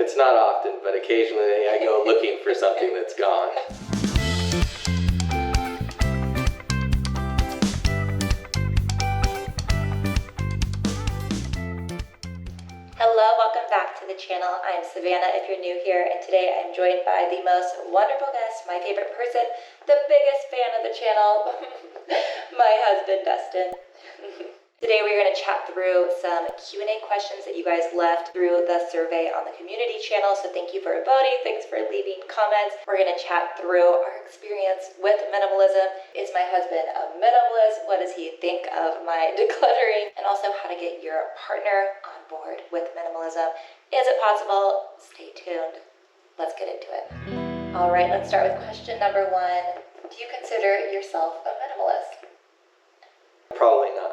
It's not often, but occasionally I go looking for something that's gone. Hello, welcome back to the channel. I'm Savannah if you're new here, and today I'm joined by the most wonderful guest, my favorite person, the biggest fan of the channel, my husband, Dustin. Today we're going to chat through some Q&A questions that you guys left through the survey on the community channel, so thank you for voting, thanks for leaving comments. We're going to chat through our experience with minimalism. Is my husband a minimalist? What does he think of my decluttering? And also how to get your partner on board with minimalism. Is it possible? Stay tuned. Let's get into it. All right, let's start with question number 1. Do you consider yourself a minimalist? Probably not.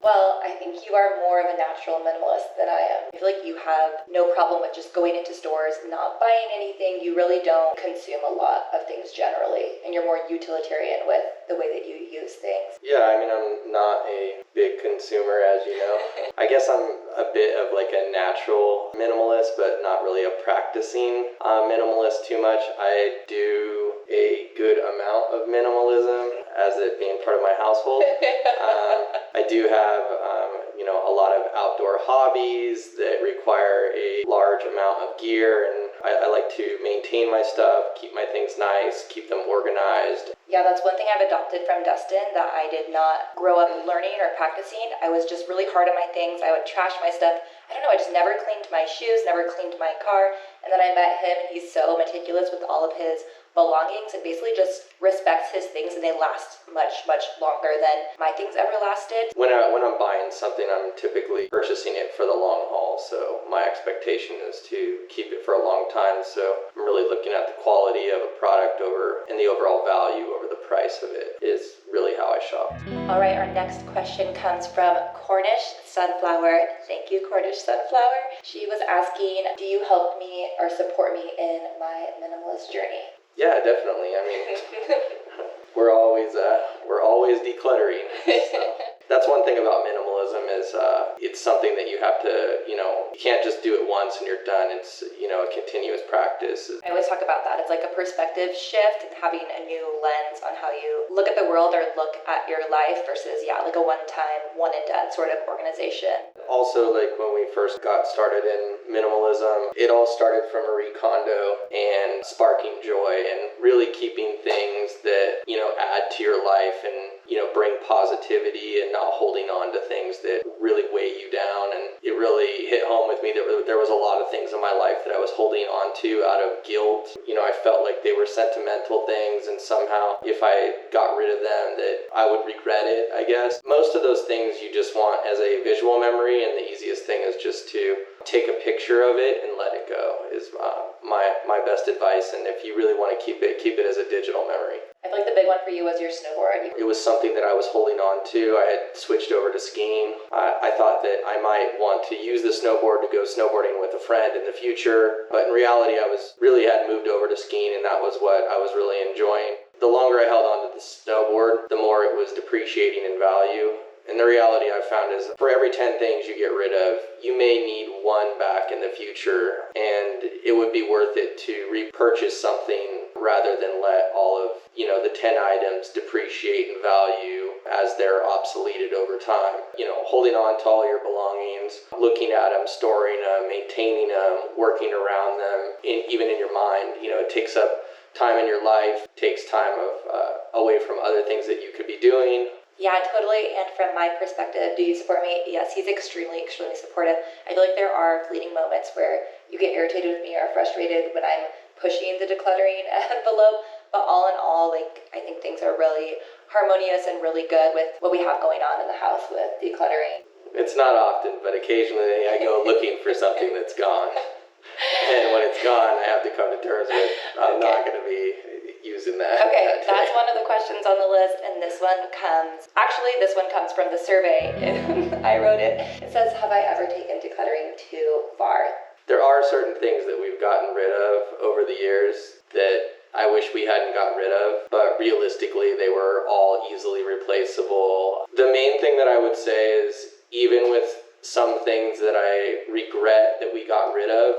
Well, I think you are more of a natural minimalist than I am. I feel like you have no problem with just going into stores, not buying anything. You really don't consume a lot of things generally, and you're more utilitarian with the way that you use things. Yeah, I mean, I'm not a big consumer, as you know. I guess I'm a bit of like a natural minimalist, but not really a practicing minimalist too much. I do a good amount of minimalism as it being part of my household. I do have, a lot of outdoor hobbies that require a large amount of gear, and I like to maintain my stuff, keep my things nice, keep them organized. Yeah, that's one thing I've adopted from Dustin that I did not grow up learning or practicing. I was just really hard on my things. I would trash my stuff. I don't know, I just never cleaned my shoes, never cleaned my car. And then I met him, and he's so meticulous with all of his belongings and basically just respects his things, and they last much longer than my things ever lasted. When I'm buying something, I'm typically purchasing it for the long haul, so my expectation is to keep it for a long time. So I'm really looking at the quality of a product and the overall value over the price of it is really how I shop. All right, our next question comes from Cornish Sunflower. Thank you, Cornish Sunflower. She was asking, do you help me or support me in my minimalist journey? Yeah, definitely. I mean, we're always decluttering. So. That's one thing about minimalism is it's something that you have to, you can't just do it once and you're done. It's, a continuous practice. I always talk about that. It's like a perspective shift and having a new lens on how you look at the world or look at your life versus, like a one-time, one-and-done sort of organization. Also, like when we first got started in minimalism, it all started from Marie Kondo and sparking joy and really keeping things that, add to your life and, bring positivity and not holding on to things that really weigh you down. And it really hit home with me that there was a lot of things in my life that I was holding on to out of guilt. I felt like they were sentimental things, and somehow if I got rid of them that I would regret it, I guess. Most of those things you just want as a visual memory, and the easiest thing is just to take a picture of it and let it go is my best advice. And if you really want to keep it as a digital memory. I feel like the big one for you was your snowboard. It was something that I was holding on to. I had switched over to skiing. I thought that I might want to use the snowboard to go snowboarding with a friend in the future, but in reality I had moved over to skiing, and that was what I was really enjoying. The longer I held on to the snowboard, the more it was depreciating in value. And the reality I've found is for every 10 things you get rid of, you may need one back in the future, and it would be worth it to repurchase something rather than let all of, the 10 items depreciate in value as they're obsoleted over time. Holding on to all your belongings, looking at them, storing them, maintaining them, working around them, even in your mind, it takes up time in your life, takes time away from other things that you could be doing. Yeah, totally. And from my perspective, do you support me? Yes, he's extremely supportive. I feel like there are fleeting moments where you get irritated with me or frustrated when I'm pushing the decluttering envelope. But all in all, I think things are really harmonious and really good with what we have going on in the house with decluttering. It's not often, but occasionally I go looking for something that's gone. And when it's gone, I have to come to terms with I'm not going to be using that. Okay, that's one of the questions on the list, and this one comes from the survey. I wrote it. It says, have I ever taken decluttering too far? There are certain things that we've gotten rid of over the years that I wish we hadn't got rid of, but realistically they were all easily replaceable. The main thing that I would say is even with some things that I regret that we got rid of,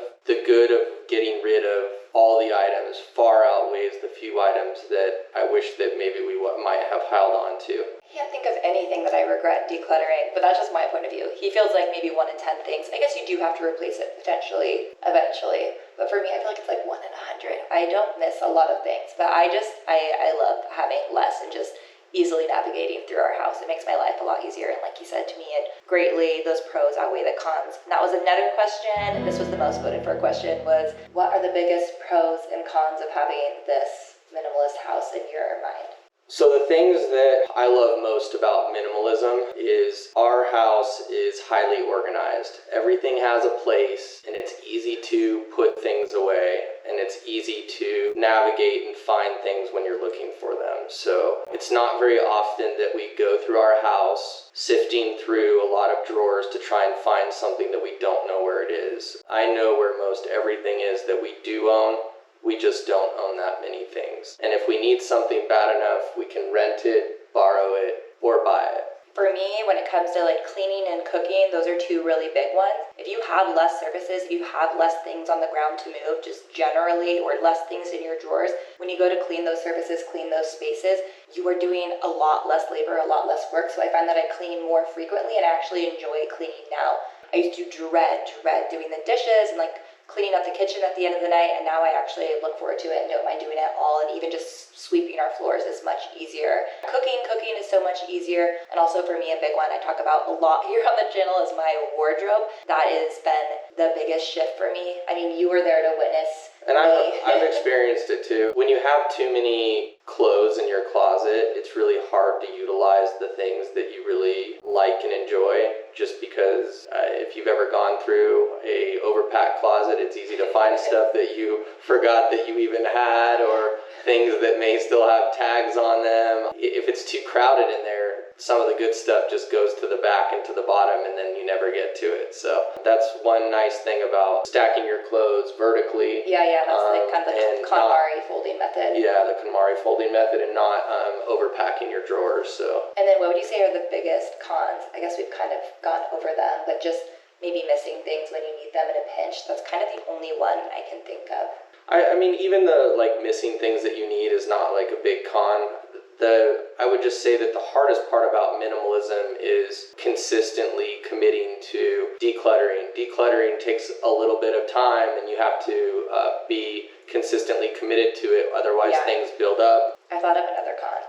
wish that maybe we might have held on to. I can't think of anything that I regret decluttering, but that's just my point of view. He feels like maybe 1 in 10 things. I guess you do have to replace it potentially, eventually. But for me, I feel like it's like 1 in 100. I don't miss a lot of things, but I love having less and just easily navigating through our house. It makes my life a lot easier. And like you said to me, it greatly, those pros outweigh the cons. And that was another question. This was the most voted for question, was what are the biggest pros and cons of having this minimalist house in your mind? So the things that I love most about minimalism is our house is highly organized. Everything has a place, and it's easy to put things away, and it's easy to navigate and find things when you're looking for them. So it's not very often that we go through our house sifting through a lot of drawers to try and find something that we don't know where it is. I know where most everything is that we do own. We just don't own that many things. And if we need something bad enough, we can rent it, borrow it, or buy it. For me, when it comes to like cleaning and cooking, those are two really big ones. If you have less surfaces, if you have less things on the ground to move, just generally, or less things in your drawers, when you go to clean those surfaces, clean those spaces, you are doing a lot less labor, a lot less work. So I find that I clean more frequently and I actually enjoy cleaning now. I used to dread doing the dishes and like cleaning up the kitchen at the end of the night, and now I actually look forward to it and don't mind doing it all, and even just sweeping our floors is much easier. Cooking is so much easier, and also for me a big one I talk about a lot here on the channel is my wardrobe. That has been the biggest shift for me. I mean, you were there to witness. And I've experienced it too. When you have too many clothes in your closet, it's really hard to utilize the things that you really like and enjoy, just because if you've ever gone through a overpacked closet, it's easy to find stuff that you forgot that you even had, or things that may still have tags on them. If it's too crowded in there, some of the good stuff just goes to the back and to the bottom, and then you never get to it. So that's one nice thing about stacking your clothes vertically. Yeah, that's like kind of the KonMari folding method. Yeah, the KonMari folding method, and not overpacking your drawers. So. And then what would you say are the biggest cons? I guess we've kind of gone over them, but just maybe missing things when you need them in a pinch. That's kind of the only one I can think of. I mean, even the like missing things that you need is not like a big con. I would just say that the hardest part about minimalism is consistently committing to decluttering. Decluttering takes a little bit of time, and you have to be consistently committed to it, otherwise things build up. I thought of another con.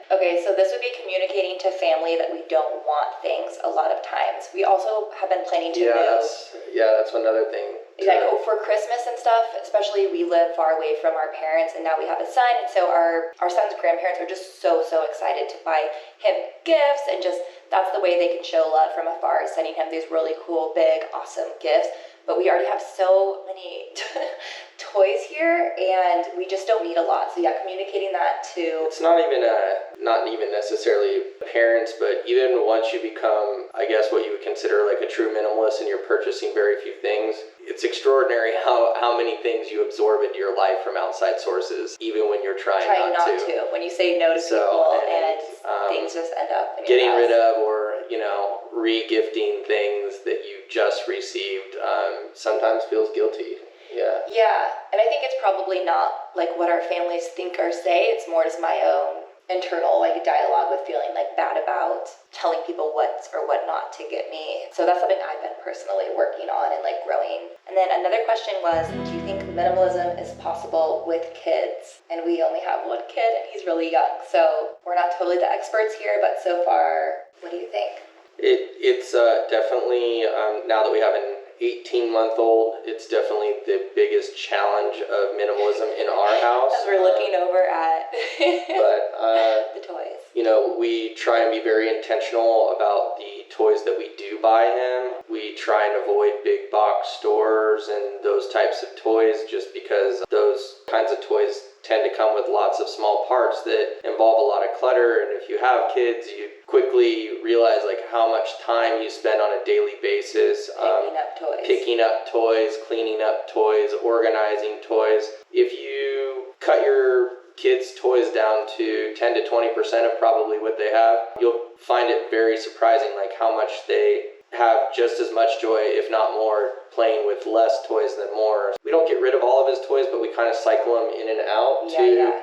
Okay, so this would be communicating to family that we don't want things a lot of times. We also have been planning to move. That's another thing. Like for Christmas and stuff, especially we live far away from our parents, and now we have a son, and so our son's grandparents are just so excited to buy him gifts, and just that's the way they can show love from afar, sending him these really cool, big, awesome gifts. But we already have so many toys here, and we just don't need a lot. So communicating that to... It's not even necessarily parents, but even once you become, I guess, what you would consider like a true minimalist, and you're purchasing very few things, it's extraordinary how many things you absorb into your life from outside sources, even when you're trying not to. When you say no to people, and things just end up in getting your house. rid of, or re-gifting things that you just received sometimes feels guilty. Yeah, and I think it's probably not like what our families think or say. It's more just my own internal dialogue with feeling bad about telling people what or what not to get me. So that's something I've been personally working on and growing. And then another question was, do you think minimalism is possible with kids? And we only have one kid, and he's really young, so we're not totally the experts here, but so far, what do you think? It's definitely, now that we have an 18-month-old, it's definitely the biggest challenge of minimalism in our house. As we're looking over at the toys. We try and be very intentional about the toys that we do buy him. We try and avoid big box stores and those types of toys, just because those kinds of toys tend to come with lots of small parts that involve a lot of clutter. And if you have kids, you quickly realize how much time you spend on a daily basis picking up toys, cleaning up toys, organizing toys. If you cut your kids' toys down to 10 to 20% of probably what they have, you'll find it very surprising how much they have just as much joy, if not more, playing with less toys than more. We don't get rid of all of his toys, but we kind of cycle them in and out to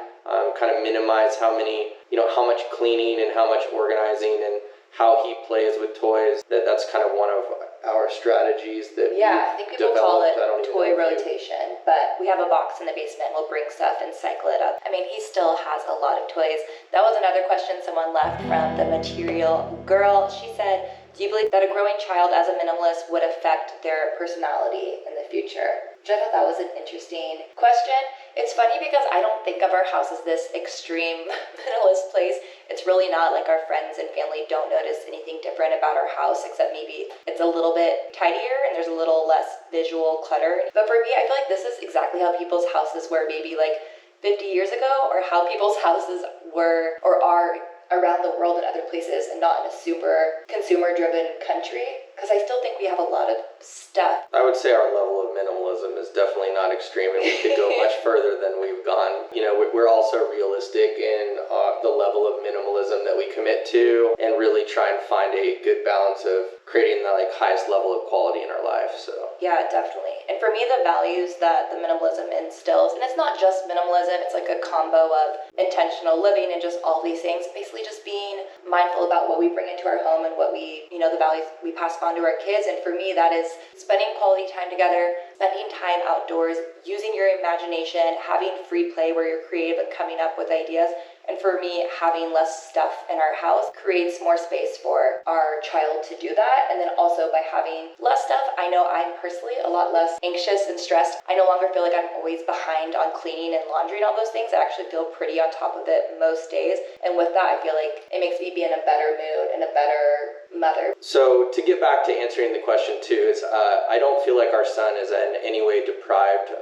kind of minimize how much cleaning and how much organizing and how he plays with toys. That's kind of one of our strategies that I think people call it toy know rotation, but we have a box in the basement. We'll bring stuff and cycle it up. I mean, he still has a lot of toys. That was another question someone left from the material girl. She said, do you believe that a growing child as a minimalist would affect their personality in the future? Which I thought that was an interesting question. It's funny because I don't think of our house as this extreme minimalist place. It's really not. Like, our friends and family don't notice anything different about our house, except maybe it's a little bit tidier and there's a little less visual clutter. But for me, I feel like this is exactly how people's houses were maybe like 50 years ago, or how people's houses were or are around the world and other places, and not in a super consumer-driven country. Because I still think we have a lot of stuff. I would say our level of minimalism is definitely not extreme, and we could go much further than we've gone. We're also realistic in the level of minimalism that we commit to, and really try and find a good balance of creating the highest level of quality in our life. So yeah, definitely. And for me, the values that the minimalism instills, and it's not just minimalism, it's like a combo of intentional living and just all these things. Basically just being mindful about what we bring into our home and what we, the values we pass on to our kids. And for me, that is spending quality time together, spending time outdoors, using your imagination, having free play where you're creative and coming up with ideas. And for me, having less stuff in our house creates more space for our child to do that. And then also by having less stuff, I know I'm personally a lot less anxious and stressed. I no longer feel like I'm always behind on cleaning and laundry and all those things. I actually feel pretty on top of it most days. And with that, I feel like it makes me be in a better mood and a better mother. So to get back to answering the question too, is I don't feel like our son is in any way deprived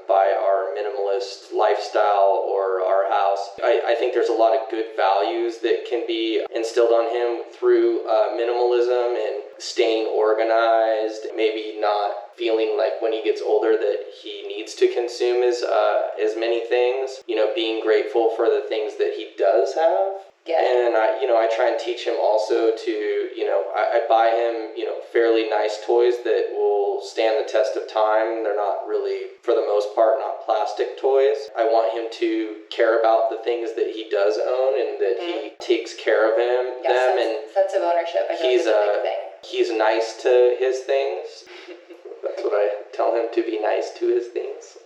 by our minimalist lifestyle or our house. I think there's a lot of good values that can be instilled on him through minimalism and staying organized, maybe not feeling like when he gets older that he needs to consume as many things, being grateful for the things that he does have. Yeah. And I try and teach him also to, I buy him, fairly nice toys that will stand the test of time. They're not really, for the most part, not plastic toys. I want him to care about the things that he does own and that he takes care of them. Sense of ownership. I think is a big thing. He's nice to his things. That's what I tell him, to be nice to his things.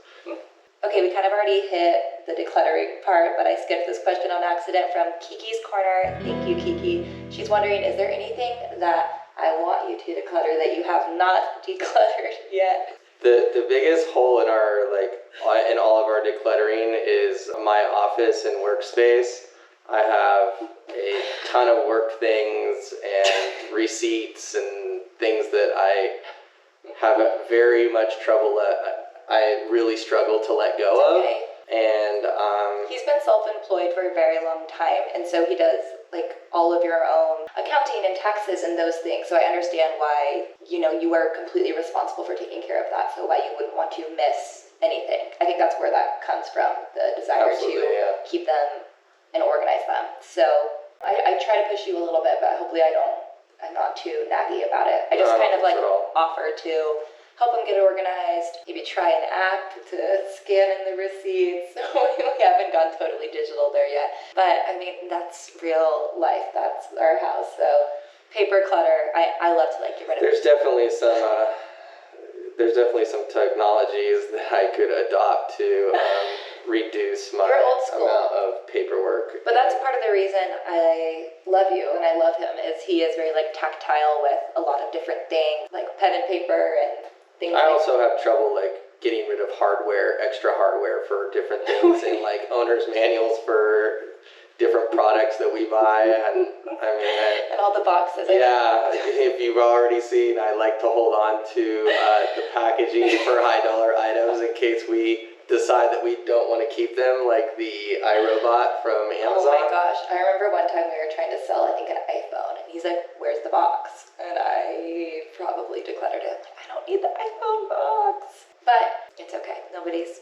Okay, we kind of already hit the decluttering part, but I skipped this question on accident from Kiki's Corner. Thank you, Kiki. She's wondering, is there anything that I want you to declutter that you have not decluttered yet? The biggest hole in in all of our decluttering is my office and workspace. I have a ton of work things and receipts and things that I have very much trouble I really struggle to let go of. And he's been self-employed for a very long time, and so he does all of your own accounting and taxes and those things. So I understand why you are completely responsible for taking care of that, so why you wouldn't want to miss anything. I think that's where that comes from, the desire to keep them and organize them. So I try to push you a little bit, but hopefully I'm not too naggy about it. I just offer to help them get organized, maybe try an app to scan in the receipts. We haven't gone totally digital there yet. But I mean, that's real life. That's our house. So paper clutter, I love to get rid of. There's definitely some technologies that I could adopt to reduce my amount of paperwork. But that's part of the reason I love you and I love him, is he is very tactile with a lot of different things, like pen and paper and things. I also have trouble getting rid of extra hardware for different things, and owner's manuals for different products that we buy, and and all the boxes. Yeah, if you've already seen, I like to hold on to the packaging for high dollar items in case we decide that we don't want to keep them, like the iRobot from Amazon. Oh my gosh, I remember one time we were trying to sell, I think, an iPhone, and he's like, "Where's the box?" And I probably decluttered it. I don't need the iPhone box. But it's okay. Nobody's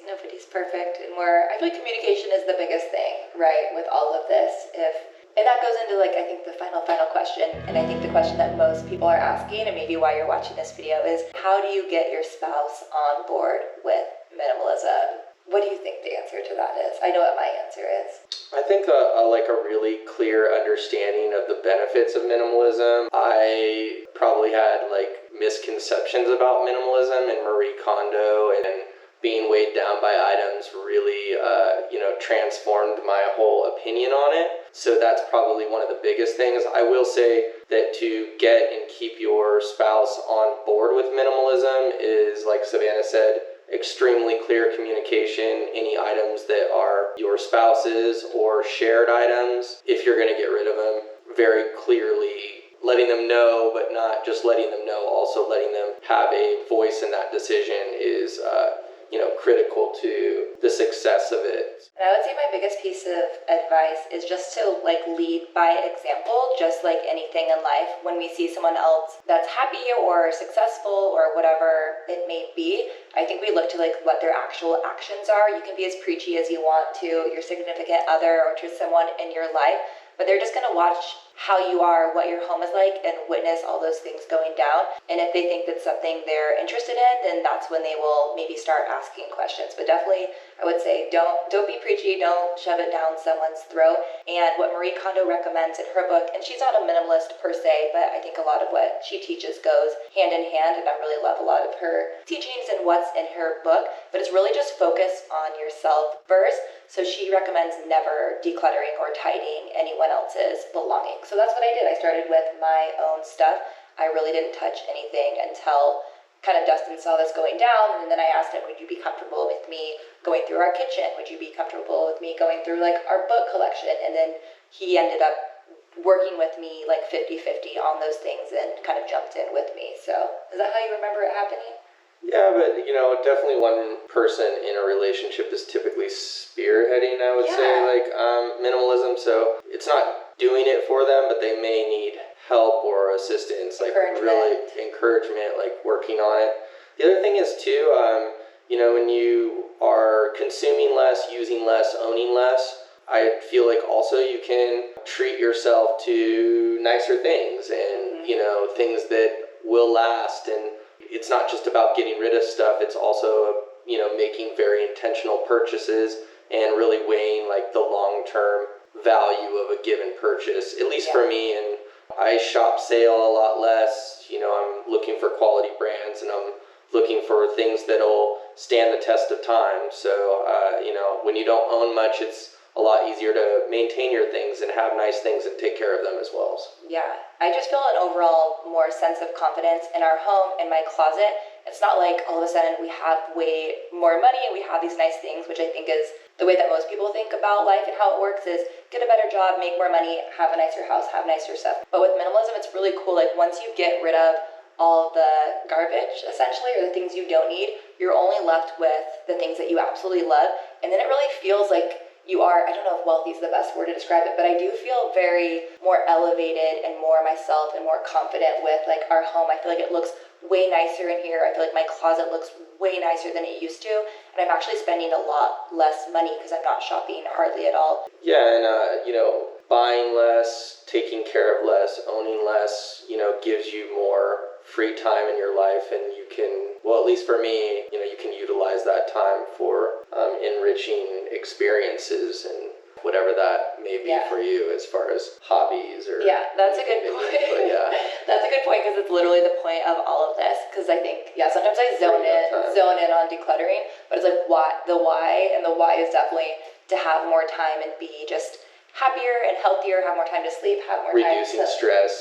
perfect, and I feel like communication is the biggest thing, right, with all of this. And that goes into I think the final question, and I think the question that most people are asking, and maybe why you're watching this video, is how do you get your spouse on board with minimalism? What do you think the answer to that is? I know what my answer is. I think a really clear understanding of the benefits of minimalism. I probably had misconceptions about minimalism and Marie Kondo, and being weighed down by items really transformed my whole opinion on it. So that's probably one of the biggest things. I will say that to get and keep your spouse on board with minimalism is, like Savannah said, extremely clear communication. Any items that are your spouse's or shared items, if you're going to get rid of them, very clearly letting them know, but not just letting them know, also letting them have a voice in that decision is critical to the success of it. And I would say my biggest piece of advice is just to lead by example, just like anything in life. When we see someone else that's happy or successful or whatever it may be, I think we look to what their actual actions are. You can be as preachy as you want to your significant other or to someone in your life, but they're just going to watch how you are, what your home is like, and witness all those things going down. And if they think that's something they're interested in, then that's when they will maybe start asking questions. But definitely, I would say don't be preachy, don't shove it down someone's throat. And what Marie Kondo recommends in her book, and she's not a minimalist per se, but I think a lot of what she teaches goes hand in hand, and I really love a lot of her teachings and what's in her book. But it's really just focus on yourself first. So she recommends never decluttering or tidying anyone else's belongings. So that's what I did. I started with my own stuff. I really didn't touch anything until kind of Dustin saw this going down, and then I asked him, would you be comfortable with me going through our kitchen? Would you be comfortable with me going through our book collection? And then he ended up working with me 50-50 on those things and kind of jumped in with me. So is that how you remember it happening? Yeah, but definitely one person in a relationship is typically spearheading, I would say, minimalism. So it's not doing it for them, but they may need help or assistance, really encouragement, working on it. The other thing is too, when you are consuming less, using less, owning less, I feel like also you can treat yourself to nicer things and, things that will last. And it's not just about getting rid of stuff. It's also, making very intentional purchases and really weighing the long-term value of a given purchase, at least for me. And I shop sale a lot less. I'm looking for quality brands, and I'm looking for things that'll stand the test of time. So, when you don't own much, it's a lot easier to maintain your things and have nice things and take care of them as well. Yeah, I just feel an overall more sense of confidence in our home, in my closet. It's not like all of a sudden we have way more money and we have these nice things, which I think is the way that most people think about life and how it works is get a better job, make more money, have a nicer house, have nicer stuff. But with minimalism, it's really cool. Once you get rid of all the garbage, essentially, or the things you don't need, you're only left with the things that you absolutely love. And then it really feels like you are, I don't know if wealthy is the best word to describe it, but I do feel very more elevated and more myself and more confident with our home. I feel like it looks way nicer in here. I feel like my closet looks way nicer than it used to. And I'm actually spending a lot less money because I'm not shopping hardly at all. Yeah, and buying less, taking care of less, owning less, gives you more free time in your life, and you can, well, at least for me, you can utilize that time for enriching experiences and whatever that may be for you as far as hobbies or that's a good point. But that's a good point because it's literally the point of all of this. Because I think sometimes I zone in on decluttering, but it's the why is definitely to have more time and be just happier and healthier, have more time to sleep, have more time to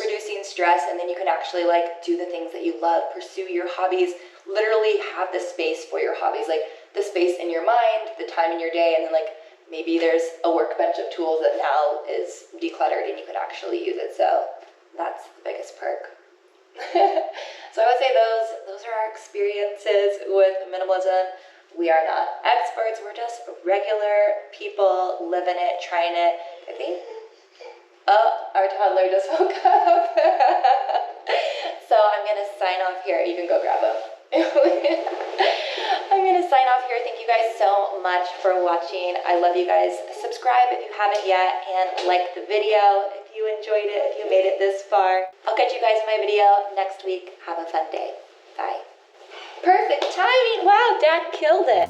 reducing stress, and then you can actually do the things that you love, pursue your hobbies, literally have the space for your hobbies, the space in your mind, the time in your day, and then maybe there's a workbench of tools that now is decluttered and you could actually use it. So that's the biggest perk. So I would say those are our experiences with minimalism. We are not experts, we're just regular people living it, trying it. I think, our toddler just woke up. So I'm gonna sign off here. You can go grab him. I'm gonna sign off here. Thank you guys so much for watching. I love you guys. Subscribe if you haven't yet, and like the video if you enjoyed it, if you made it this far. I'll catch you guys in my video next week. Have a fun day. Bye. Perfect timing. Wow, Dad killed it.